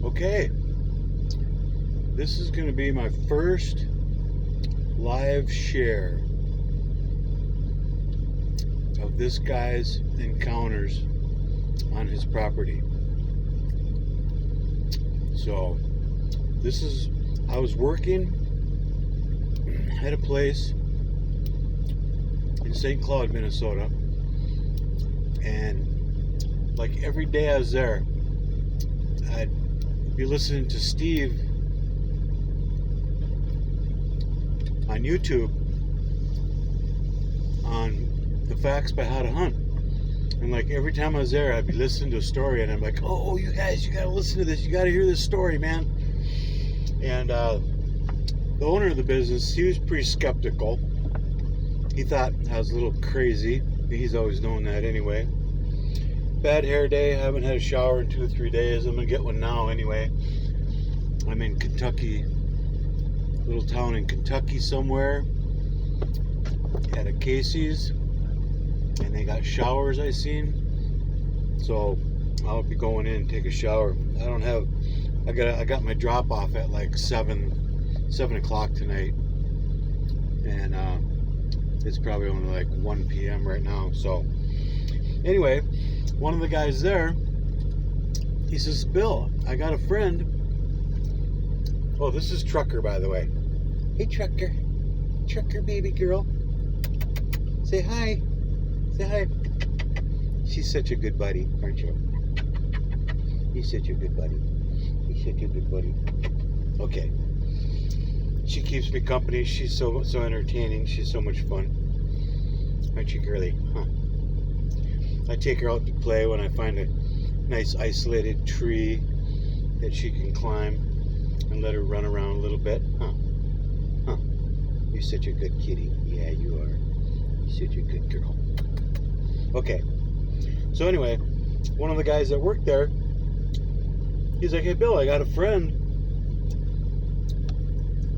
Okay, this is going to be my first live share of this guy's encounters on his property. So, I was working at a place in St. Cloud, Minnesota, and like every day I was there, I'd be listening to Steve on YouTube on the facts by how to hunt. And like every time I was there, I'd be listening to a story, and I'm like, oh, you guys, you gotta listen to this. You gotta hear this story, man. And the owner of the business, he was pretty skeptical. He thought I was a little crazy. He's always known that anyway. Bad hair day. Haven't had a shower in 2 or 3 days. I'm gonna get one now anyway. I'm in Kentucky, little town in Kentucky somewhere, at a Casey's, and they got showers I seen. So I'll be going in and take a shower. I got my drop off at like 7 o'clock tonight, and it's probably only like 1 p.m. right now. So anyway, one of the guys there, he says, Bill, I got a friend. Oh, this is Trucker, by the way. Hey, Trucker baby girl, say hi. She's such a good buddy, aren't you? He's such a good buddy. Okay. She keeps me company. She's so entertaining. She's so much fun. Aren't you, girly? Huh? I take her out to play when I find a nice isolated tree that she can climb, and let her run around a little bit. Huh? You're such a good kitty. Yeah, you are. You're such a good girl. Okay. So anyway, one of the guys that worked there, he's like, hey, Bill, I got a friend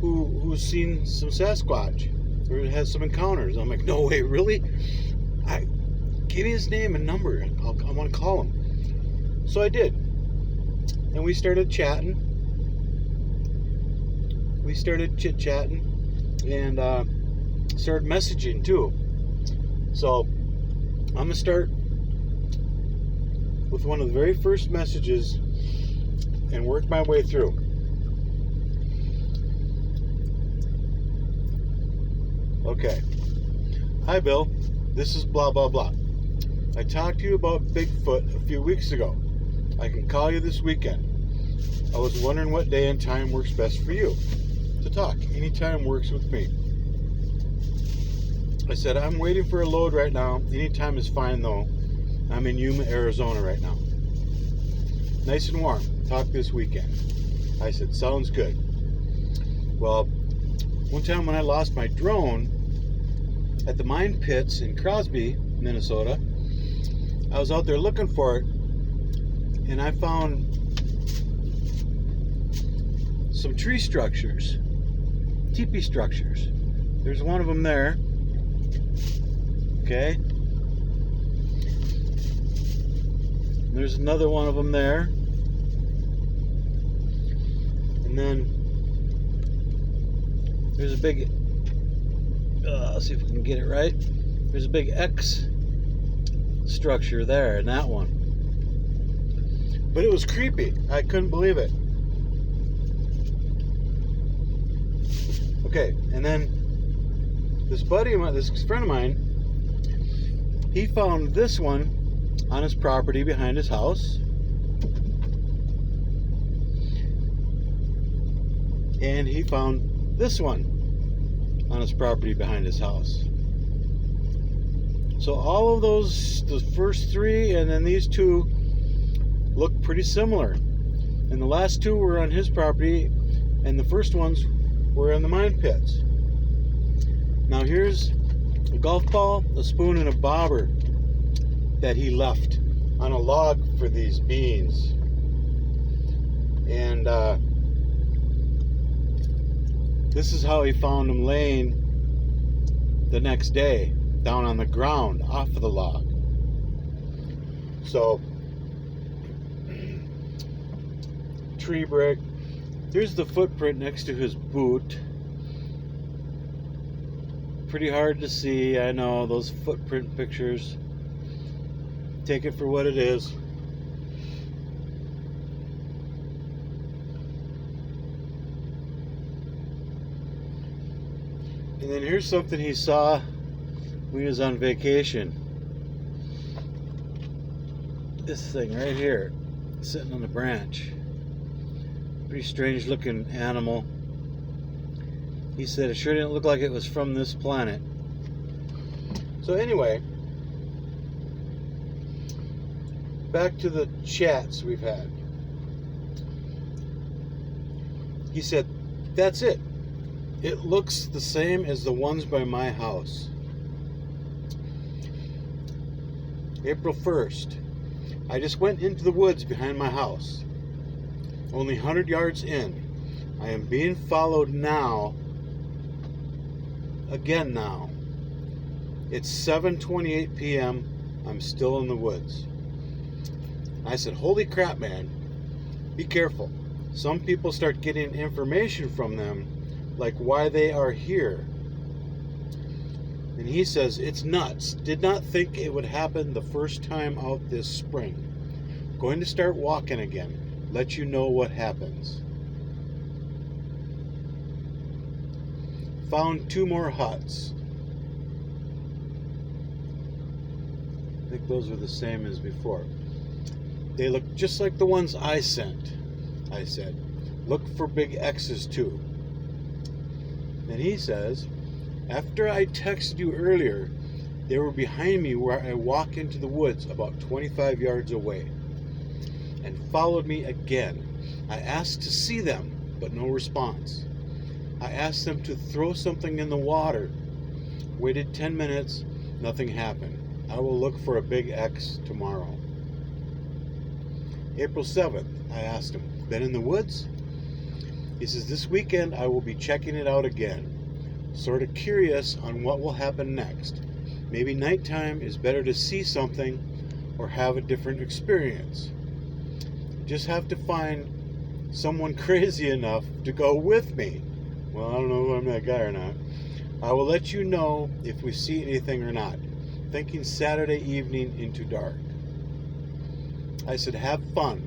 who's seen some Sasquatch, or has some encounters. I'm like, no way, really? Give me his name and number. I want to call him. So I did. And we started chatting. We started chit-chatting, and started messaging too. So I'm going to start with one of the very first messages and work my way through. Okay. Hi, Bill. This is blah, blah, blah. I talked to you about Bigfoot a few weeks ago. I can call you this weekend. I was wondering what day and time works best for you to talk. Anytime works with me. I said, I'm waiting for a load right now. Anytime is fine, though. I'm in Yuma, Arizona right now. Nice and warm. Talk this weekend. I said, sounds good. Well, one time when I lost my drone at the mine pits in Crosby, Minnesota, I was out there looking for it, and I found some tree structures, teepee structures. There's one of them there. Okay. There's another one of them there. And then there's a big, I'll see if we can get it right. There's a big X structure there in that one. But it was creepy. I couldn't believe it. Okay, and then this friend of mine, he found this one on his property behind his house. And he found this one on his property behind his house. So all of those, the first three and then these two, look pretty similar. And the last two were on his property, and the first ones were in the mine pits. Now here's a golf ball, a spoon, and a bobber that he left on a log for these beans. And this is how he found them laying the next day, down on the ground off of the log. So tree brick. Here's the footprint next to his boot. Pretty hard to see, I know, those footprint pictures. Take it for what it is. And then here's something he saw when he was on vacation. This thing right here, sitting on the branch. Pretty strange looking animal. He said it sure didn't look like it was from this planet. So anyway, back to the chats we've had. He said, that's it. It looks the same as the ones by my house. April 1st. I just went into the woods behind my house. Only 100 yards in. I am being followed now. Again now. It's 7:28 p.m. I'm still in the woods. I said, holy crap, man. Be careful. Some people start getting information from them, like why they are here. And he says, it's nuts. Did not think it would happen the first time out this spring. Going to start walking again. Let you know what happens. Found 2 more huts. I think those are the same as before. They look just like the ones I sent. I said, look for big X's too. And he says, after I texted you earlier, they were behind me where I walk into the woods about 25 yards away and followed me again. I asked to see them, but no response. I asked them to throw something in the water. Waited 10 minutes, nothing happened. I will look for a big X tomorrow. April 7th, I asked him, been in the woods? He says, this weekend I will be checking it out again. Sort of curious on what will happen next. Maybe nighttime is better to see something or have a different experience. Just have to find someone crazy enough to go with me. Well, I don't know if I'm that guy or not. I will let you know if we see anything or not. Thinking Saturday evening into dark. I said, have fun.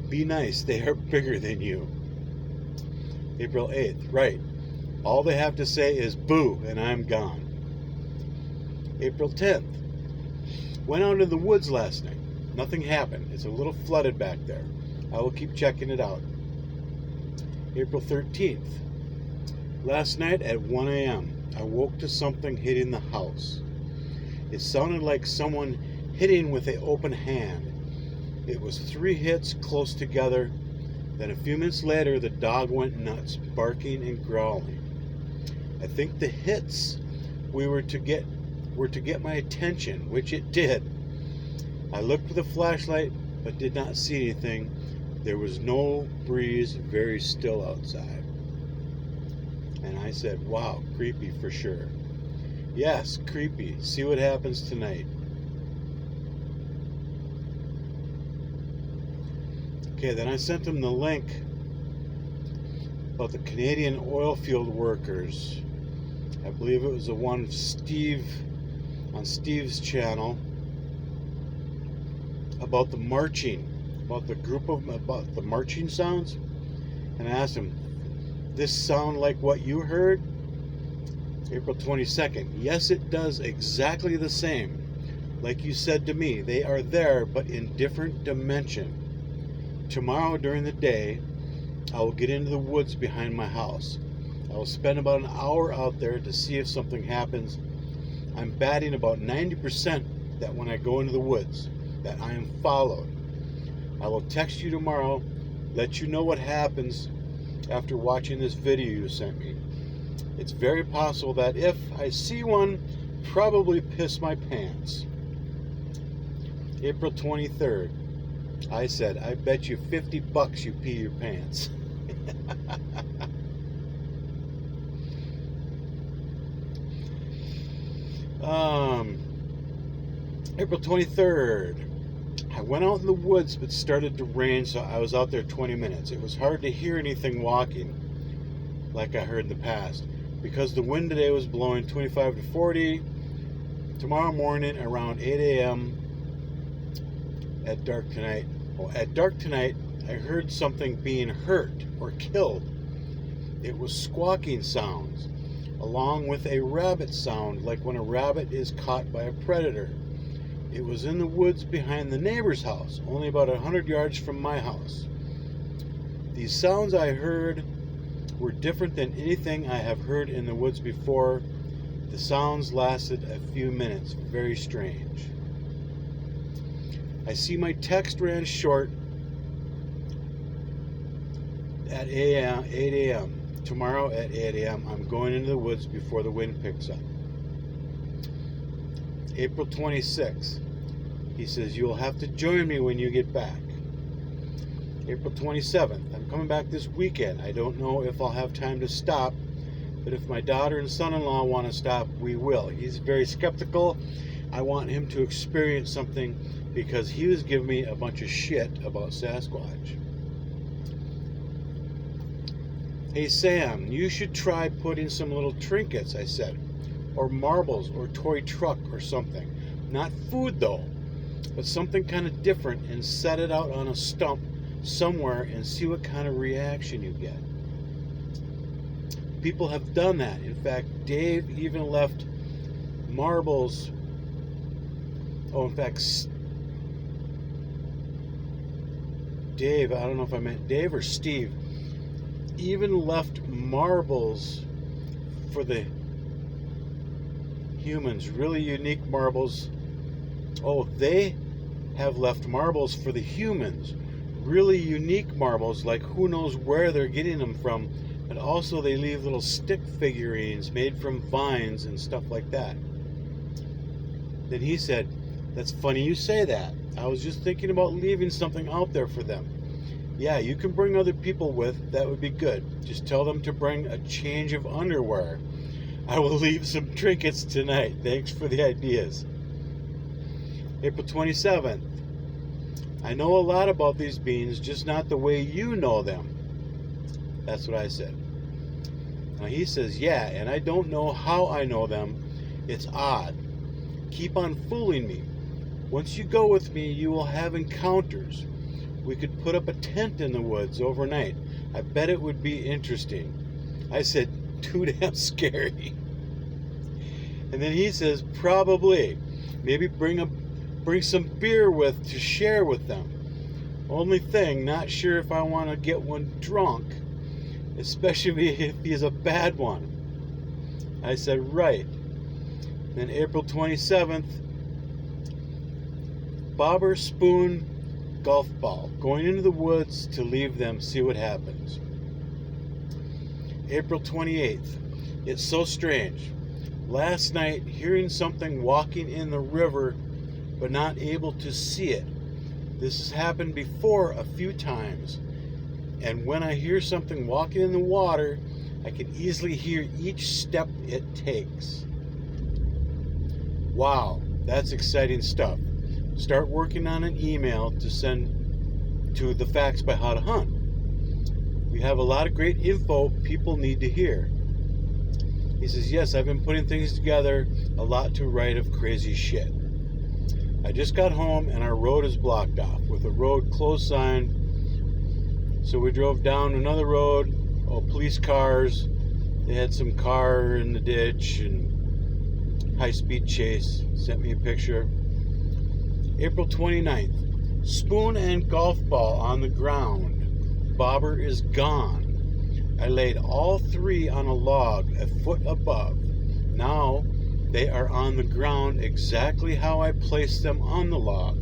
Be nice. They are bigger than you. April 8th. Right. All they have to say is boo and I'm gone. April 10th. Went out in the woods last night. Nothing happened. It's a little flooded back there. I will keep checking it out. April 13th. Last night at 1 a.m. I woke to something hitting the house. It sounded like someone hitting with an open hand. It was 3 hits close together. Then a few minutes later, the dog went nuts, barking and growling. I think the hits were to get my attention, which it did. I looked with a flashlight, but did not see anything. There was no breeze, very still outside. And I said, wow, creepy for sure. Yes, creepy. See what happens tonight. Okay, then I sent him the link about the Canadian oil field workers. I believe it was the one on Steve's channel about the marching, about the marching sounds. And I asked him, this sound like what you heard? April 22nd. Yes, it does exactly the same. Like you said to me, they are there, but in different dimension. Tomorrow during the day, I will get into the woods behind my house. I will spend about an hour out there to see if something happens. I'm batting about 90% that when I go into the woods, that I am followed. I will text you tomorrow, let you know what happens after watching this video you sent me. It's very possible that if I see one, probably piss my pants. April 23rd. I said, I bet you $50 you pee your pants. April 23rd. I went out in the woods, but started to rain, so I was out there 20 minutes. It was hard to hear anything walking, like I heard in the past, because the wind today was blowing 25 to 40. Tomorrow morning around 8 a.m. at dark tonight, I heard something being hurt or killed. It was squawking sounds, along with a rabbit sound, like when a rabbit is caught by a predator. It was in the woods behind the neighbor's house, only about 100 yards from my house. These sounds I heard were different than anything I have heard in the woods before. The sounds lasted a few minutes, very strange. I see my text ran short at 8 a.m. Tomorrow at 8 a.m. I'm going into the woods before the wind picks up. April 26th. He says, you'll have to join me when you get back. April 27th. I'm coming back this weekend. I don't know if I'll have time to stop, but if my daughter and son-in-law want to stop, we will. He's very skeptical. I want him to experience something because he was giving me a bunch of shit about Sasquatch. Hey Sam, you should try putting some little trinkets, I said, or marbles or toy truck or something. Not food though, but something kind of different, and set it out on a stump somewhere and see what kind of reaction you get. People have done that. In fact, Dave even left marbles. Oh, in fact, Dave, I don't know if I meant Dave or Steve, even left marbles for the humans, really unique marbles. Oh, they have left marbles for the humans, really unique marbles, like who knows where they're getting them from. But also they leave little stick figurines made from vines and stuff like that. Then he said, that's funny you say that. I was just thinking about leaving something out there for them. Yeah, you can bring other people with, that would be good. Just tell them to bring a change of underwear. I will leave some trinkets tonight. Thanks for the ideas. April 27th. I know a lot about these beans, just not the way you know them. That's what I said. Now he says, yeah, and I don't know how I know them. It's odd. Keep on fooling me. Once you go with me, you will have encounters. We could put up a tent in the woods overnight. I bet it would be interesting. I said, too damn scary. And then he says, probably. Maybe bring some beer with to share with them. Only thing, not sure if I want to get one drunk, especially if he's a bad one. I said, right. Then April 27th, bobber, spoon, golf ball. Going into the woods to leave them, see what happens. April 28th. It's so strange. Last night, hearing something walking in the river, but not able to see it. This has happened before a few times. And when I hear something walking in the water, I can easily hear each step it takes. Wow, that's exciting stuff. Start working on an email to send to the Facts by How to Hunt. We have a lot of great info people need to hear. He says, yes, I've been putting things together, a lot to write of crazy shit. I just got home and our road is blocked off with a road closed sign. So we drove down another road, police cars. They had some car in the ditch and high-speed chase. Sent me a picture. April 29th. Spoon and golf ball on the ground. Bobber is gone. I laid all three on a log a foot above. Now they are on the ground exactly how I placed them on the log.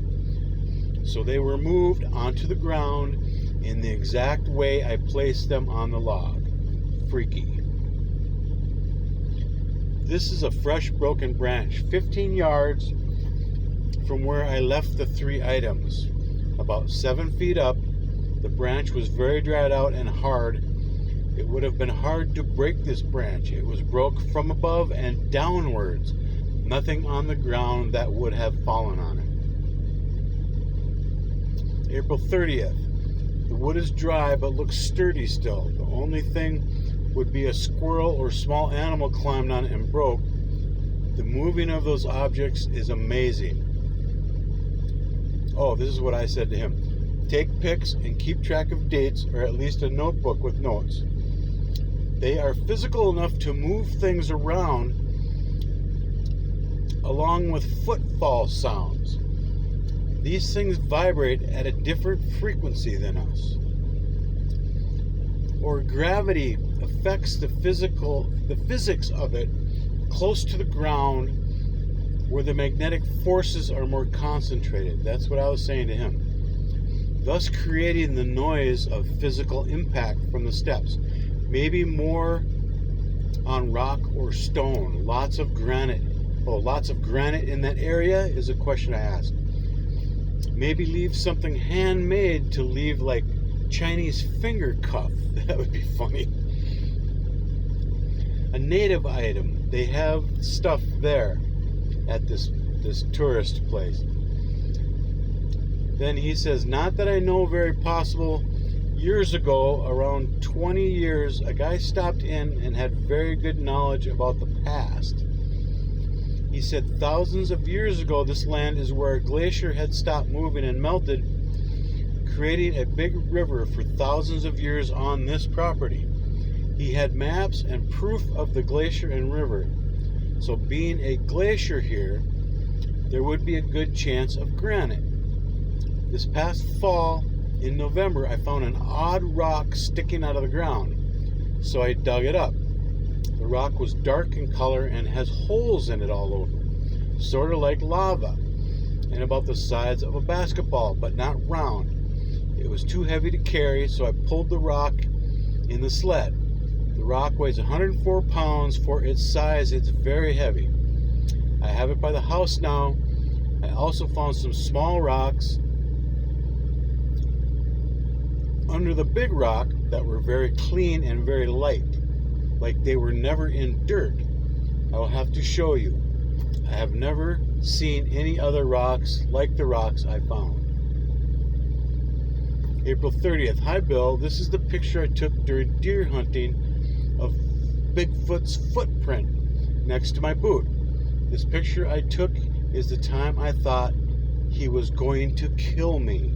So they were moved onto the ground in the exact way I placed them on the log. Freaky. This is a fresh broken branch, 15 yards from where I left the three items. About 7 feet up, the branch was very dried out and hard. It would have been hard to break this branch. It was broke from above and downwards. Nothing on the ground that would have fallen on April 30th. The wood is dry but looks sturdy still. The only thing would be a squirrel or small animal climbed on it and broke. The moving of those objects is amazing. Oh, this is what I said to him. Take pics and keep track of dates, or at least a notebook with notes. They are physical enough to move things around along with footfall sounds. These things vibrate at a different frequency than us. Or gravity affects the physics of it close to the ground where the magnetic forces are more concentrated. That's what I was saying to him. Thus creating the noise of physical impact from the steps. Maybe more on rock or stone. Lots of granite. Oh, lots of granite in that area is a question I asked. Maybe leave something handmade to leave like Chinese finger cuff. That would be funny. A native item. They have stuff there at this tourist place. Then he says, not that I know, very possible. Years ago, around 20 years, a guy stopped in and had very good knowledge about the past. He said thousands of years ago, this land is where a glacier had stopped moving and melted, creating a big river for thousands of years on this property. He had maps and proof of the glacier and river. So being a glacier here, there would be a good chance of granite. This past fall, in November, I found an odd rock sticking out of the ground. So I dug it up. The rock was dark in color and has holes in it all over, sort of like lava, and about the size of a basketball, but not round. It was too heavy to carry, so I pulled the rock in the sled. The rock weighs 104 pounds. For its size, it's very heavy. I have it by the house now. I also found some small rocks under the big rock that were very clean and very light, like they were never in dirt. I will have to show you. I have never seen any other rocks like the rocks I found. April 30th. Hi Bill, this is the picture I took during deer hunting of Bigfoot's footprint next to my boot. This picture I took is the time I thought he was going to kill me.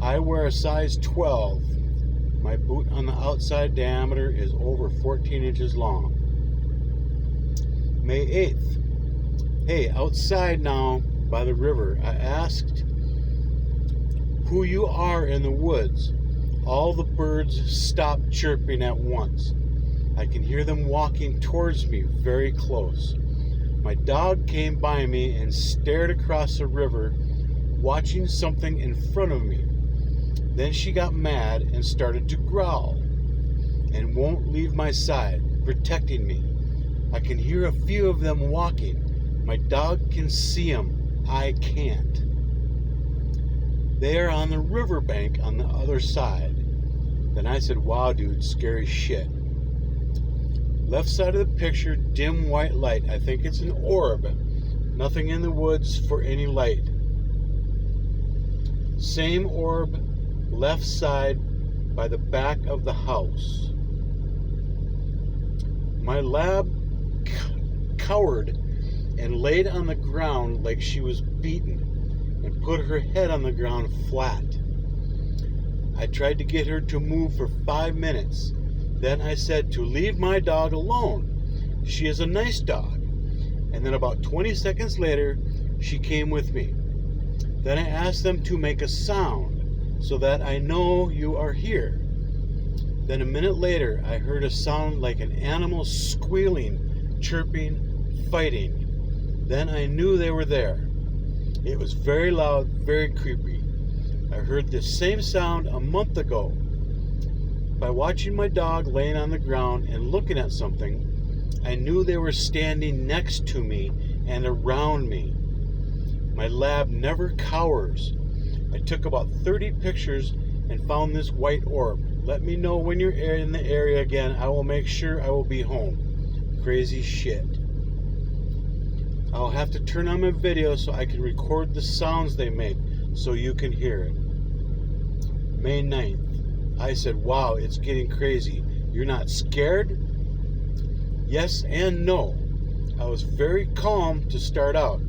I wear a size 12. My boot on the outside diameter is over 14 inches long. May 8th. Hey, outside now by the river, I asked who you are in the woods. All the birds stopped chirping at once. I can hear them walking towards me very close. My dog came by me and stared across the river, watching something in front of me. Then she got mad and started to growl and won't leave my side, protecting me. I can hear a few of them walking. My dog can see them. I can't. They are on the riverbank on the other side. Then I said, wow, dude, scary shit. Left side of the picture, dim white light. I think it's an orb. Nothing in the woods for any light. Same orb, left side by the back of the house. My lab cowered and laid on the ground like she was beaten and put her head on the ground flat. I tried to get her to move for 5 minutes. Then I said to leave my dog alone. She is a nice dog. And then about 20 seconds later, she came with me. Then I asked them to make a sound so that I know you are here. Then a minute later, I heard a sound like an animal squealing, chirping, fighting. Then I knew they were there. It was very loud, very creepy. I heard this same sound a month ago. By watching my dog laying on the ground and looking at something, I knew they were standing next to me and around me. My lab never cowers. I took about 30 pictures and found this white orb. Let me know when you're in the area again. I will make sure I will be home. Crazy shit. I'll have to turn on my video so I can record the sounds they make so you can hear it. May 9th. I said, wow, it's getting crazy. You're not scared? Yes and no. I was very calm to start out.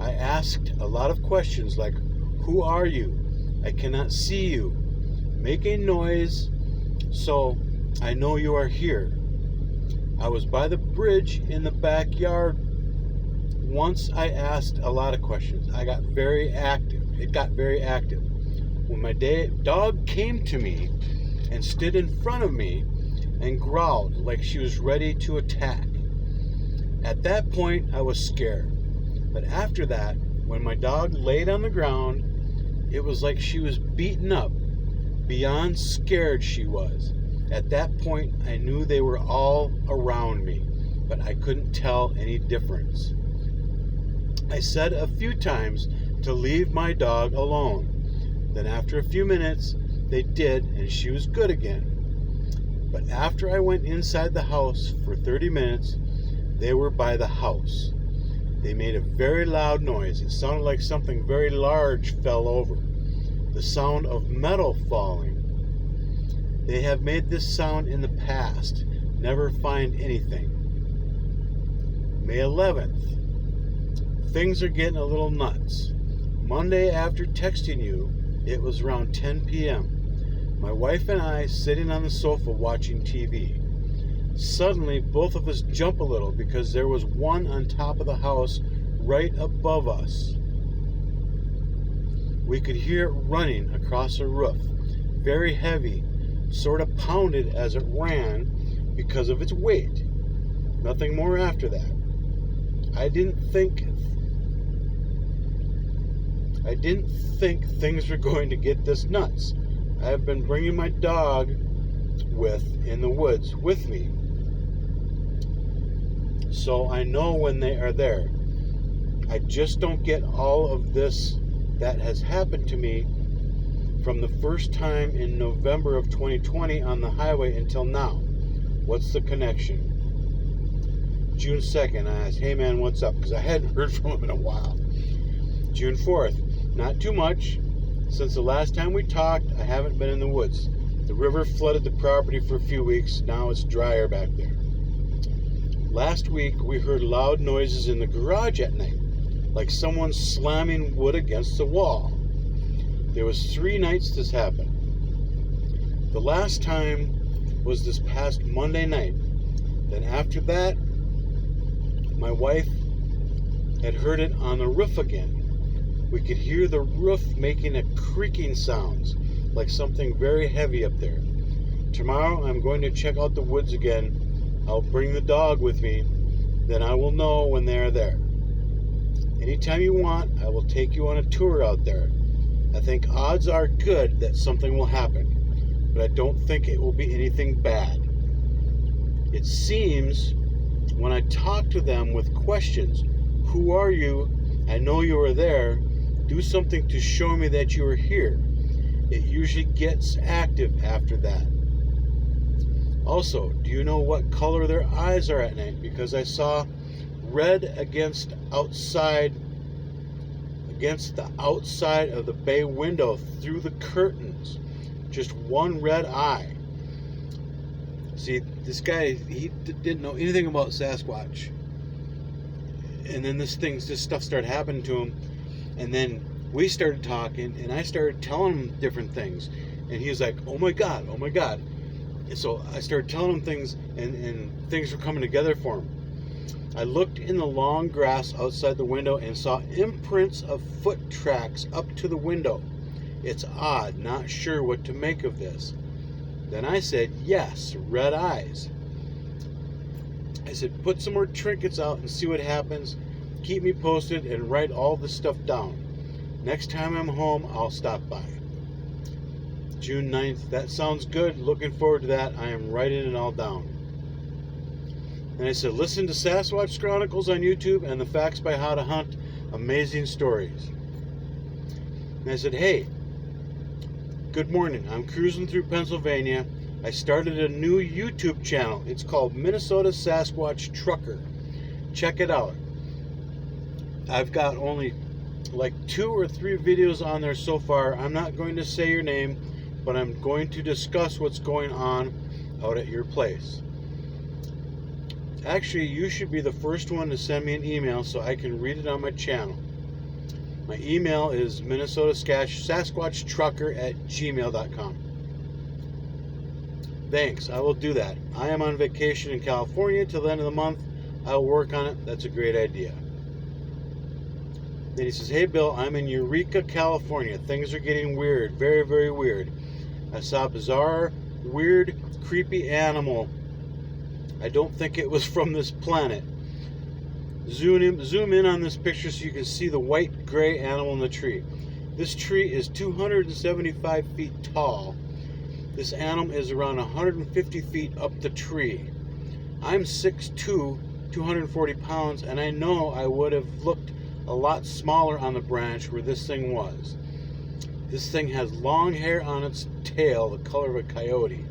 I asked a lot of questions like, who are you? I cannot see you. Make a noise so I know you are here. I was by the bridge in the backyard. Once I asked a lot of questions. I got very active. It got very active. When my dog came to me and stood in front of me and growled like she was ready to attack. At that point, I was scared. But after that, when my dog laid on the ground, it was like she was beaten up. Beyond scared she was. At that point, I knew they were all around me, but I couldn't tell any difference. I said a few times to leave my dog alone. Then after a few minutes, they did, and she was good again. But after I went inside the house for 30 minutes, they were by the house. They made a very loud noise. It sounded like something very large fell over. The sound of metal falling. They have made this sound in the past. Never find anything. May 11th. Things are getting a little nuts. Monday after texting you, it was around 10 p.m. My wife and I sitting on the sofa watching TV. Suddenly, both of us jump a little because there was one on top of the house right above us. We could hear it running across a roof, very heavy, sort of pounded as it ran because of its weight. Nothing more after that. I didn't think things were going to get this nuts. I have been bringing my dog in the woods with me, so I know when they are there. I just don't get all of this that has happened to me from the first time in November of 2020 on the highway until now. What's the connection? June 2nd, I asked, hey man, what's up? Because I hadn't heard from him in a while. June 4th, not too much. Since the last time we talked, I haven't been in the woods. The river flooded the property for a few weeks. Now it's drier back there. Last week, we heard loud noises in the garage at night, like someone slamming wood against the wall. There was 3 nights this happened. The last time was this past Monday night. Then after that, my wife had heard it on the roof again. We could hear the roof making a creaking sounds, like something very heavy up there. Tomorrow I'm going to check out the woods again. I'll bring the dog with me. Then I will know when they are there. Anytime you want, I will take you on a tour out there. I think odds are good that something will happen, but I don't think it will be anything bad. It seems when I talk to them with questions, who are you? I know you are there. Do something to show me that you are here. It usually gets active after that. Also, do you know what color their eyes are at night? Because I saw red against the outside of the bay window through the curtains. Just one red eye. See, this guy, he didn't know anything about Sasquatch. And then this stuff started happening to him. And then we started talking, and I started telling him different things. And he was like, oh my God, oh my God. And so I started telling him things, and things were coming together for him. I looked in the long grass outside the window and saw imprints of foot tracks up to the window. It's odd, not sure what to make of this. Then I said, yes, red eyes. I said, put some more trinkets out and see what happens. Keep me posted and write all this stuff down. Next time I'm home, I'll stop by. June 9th, that sounds good. Looking forward to that. I am writing it all down. And I said, listen to Sasquatch Chronicles on YouTube and the Facts by How to Hunt. Amazing stories. And I said, hey, good morning. I'm cruising through Pennsylvania. I started a new YouTube channel. It's called Minnesota Sasquatch Trucker. Check it out. I've got only like 2 or 3 videos on there so far. I'm not going to say your name, but I'm going to discuss what's going on out at your place. Actually, you should be the first one to send me an email so I can read it on my channel. My email is minnesota.sasquatchtrucker@gmail.com. Thanks, I will do that. I am on vacation in California till the end of the month. I will work on it. That's a great idea. Then he says, hey Bill, I'm in Eureka, California. Things are getting weird, very, very weird. I saw a bizarre, weird, creepy animal. I don't think it was from this planet. Zoom in on this picture so you can see the white gray animal in the tree. This tree is 275 feet tall. This animal is around 150 feet up the tree. I'm 6'2", 240 pounds, and I know I would have looked a lot smaller on the branch where this thing was. This thing has long hair on its tail, the color of a coyote.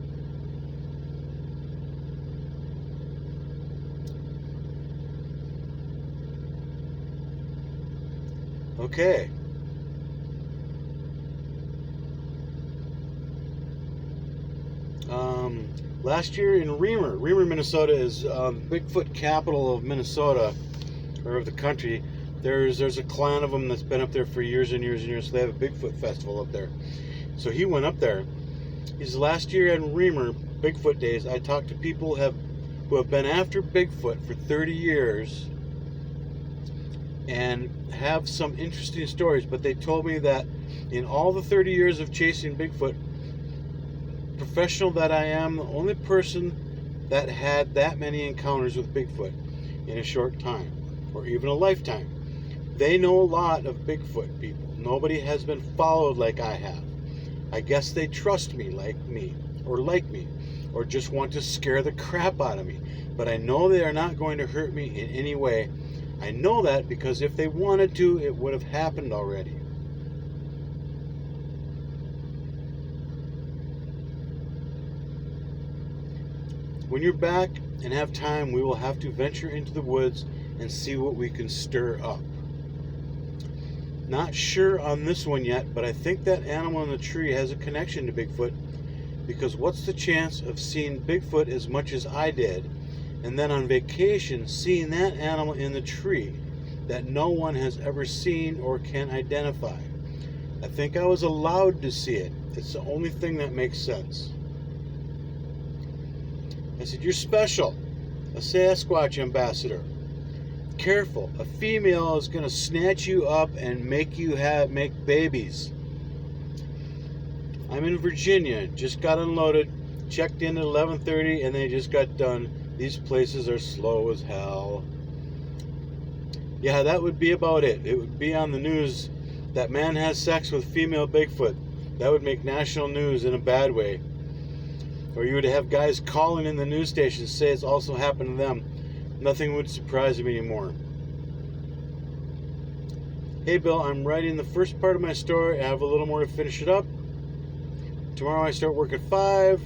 Okay. Last year in Reamer, Minnesota is Bigfoot capital of Minnesota, or of the country. There's a clan of them that's been up there for years and years and years. So they have a Bigfoot festival up there. So he went up there. He's last year in Reamer, Bigfoot days. I talked to people who have been after Bigfoot for 30 years and have some interesting stories. But they told me that in all the 30 years of chasing Bigfoot, professional that I am, the only person that had that many encounters with Bigfoot in a short time, or even a lifetime. They know a lot of Bigfoot people. Nobody has been followed like I have. I guess they trust me, like me, or just want to scare the crap out of me. But I know they are not going to hurt me in any way. I know that because if they wanted to, it would have happened already. When you're back and have time, we will have to venture into the woods and see what we can stir up. Not sure on this one yet, but I think that animal in the tree has a connection to Bigfoot, because what's the chance of seeing Bigfoot as much as I did, and then on vacation seeing that animal in the tree that no one has ever seen or can identify? I think I was allowed to see it. It's the only thing that makes sense. I said, you're special, a Sasquatch ambassador. Careful, a female is going to snatch you up and make babies. I'm in Virginia, just got unloaded, checked in at 11:30, and they just got done. These places are slow as hell. Yeah, that would be about it. It would be on the news that man has sex with female Bigfoot. That would make national news in a bad way. Or you would have guys calling in the news station say it's also happened to them. Nothing would surprise me anymore. Hey Bill, I'm writing the first part of my story. I have a little more to finish it up. Tomorrow I start work at 5.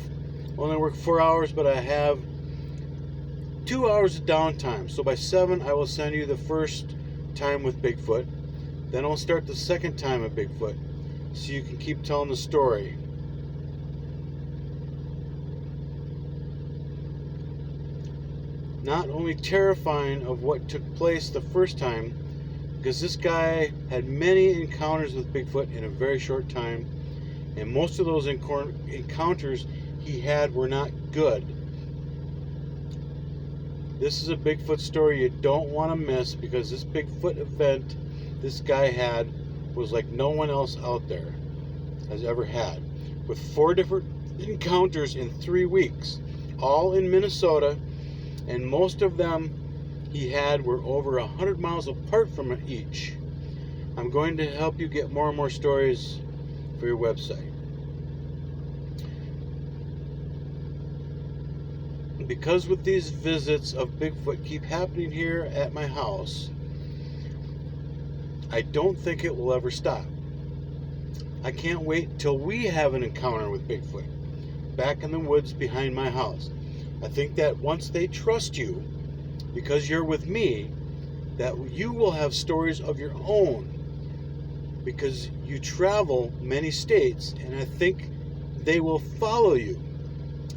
Only work 4 hours, but I have 2 hours of downtime. So by 7, I will send you the first time with Bigfoot. Then I'll start the second time with Bigfoot, so you can keep telling the story. Not only terrifying of what took place the first time, because this guy had many encounters with Bigfoot in a very short time, and most of those encounters he had were not good. This is a Bigfoot story you don't want to miss, because this Bigfoot event this guy had was like no one else out there has ever had, with 4 different encounters in 3 weeks, all in Minnesota. And most of them he had were over 100 miles apart from each. I'm going to help you get more and more stories for your website. Because with these visits of Bigfoot keep happening here at my house, I don't think it will ever stop. I can't wait till we have an encounter with Bigfoot back in the woods behind my house. I think that once they trust you, because you're with me, that you will have stories of your own, because you travel many states, and I think they will follow you.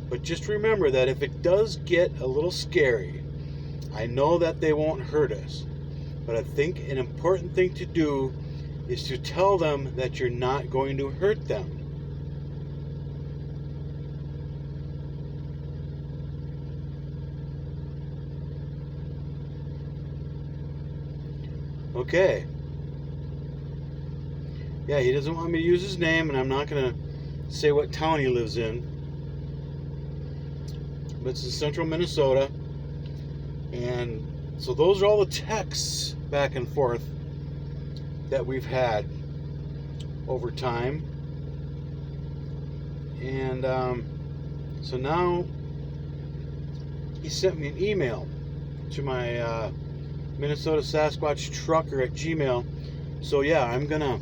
But just remember that if it does get a little scary, I know that they won't hurt us, but I think an important thing to do is to tell them that you're not going to hurt them. Okay. Yeah, he doesn't want me to use his name, and I'm not going to say what town he lives in. But it's in central Minnesota. And so those are all the texts back and forth that we've had over time. And so now he sent me an email to my Minnesota Sasquatch Trucker at Gmail. So yeah, I'm gonna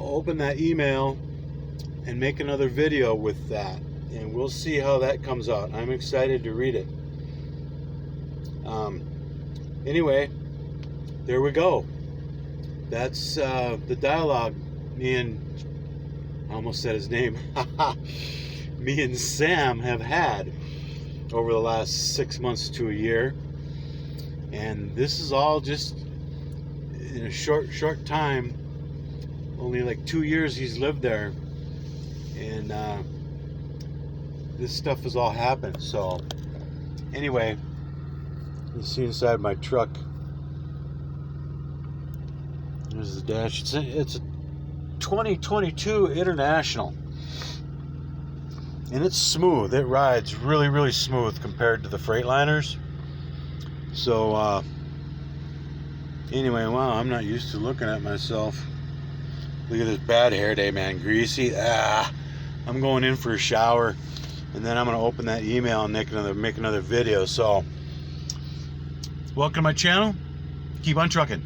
open that email and make another video with that, and we'll see how that comes out. I'm excited to read it. Anyway, there we go. That's the dialogue me and, I almost said his name, me and Sam have had over the last 6 months to a year. And this is all just in a short time. Only like 2 years he's lived there, and this stuff has all happened. So anyway, you see inside my truck, there's the dash. It's a 2022 International, and it's smooth. It rides really smooth compared to the Freightliners. So anyway, wow, I'm not used to looking at myself. Look at this bad hair day, man. Greasy. I'm going in for a shower, and then I'm going to open that email and make another video. So welcome to my channel. Keep on trucking.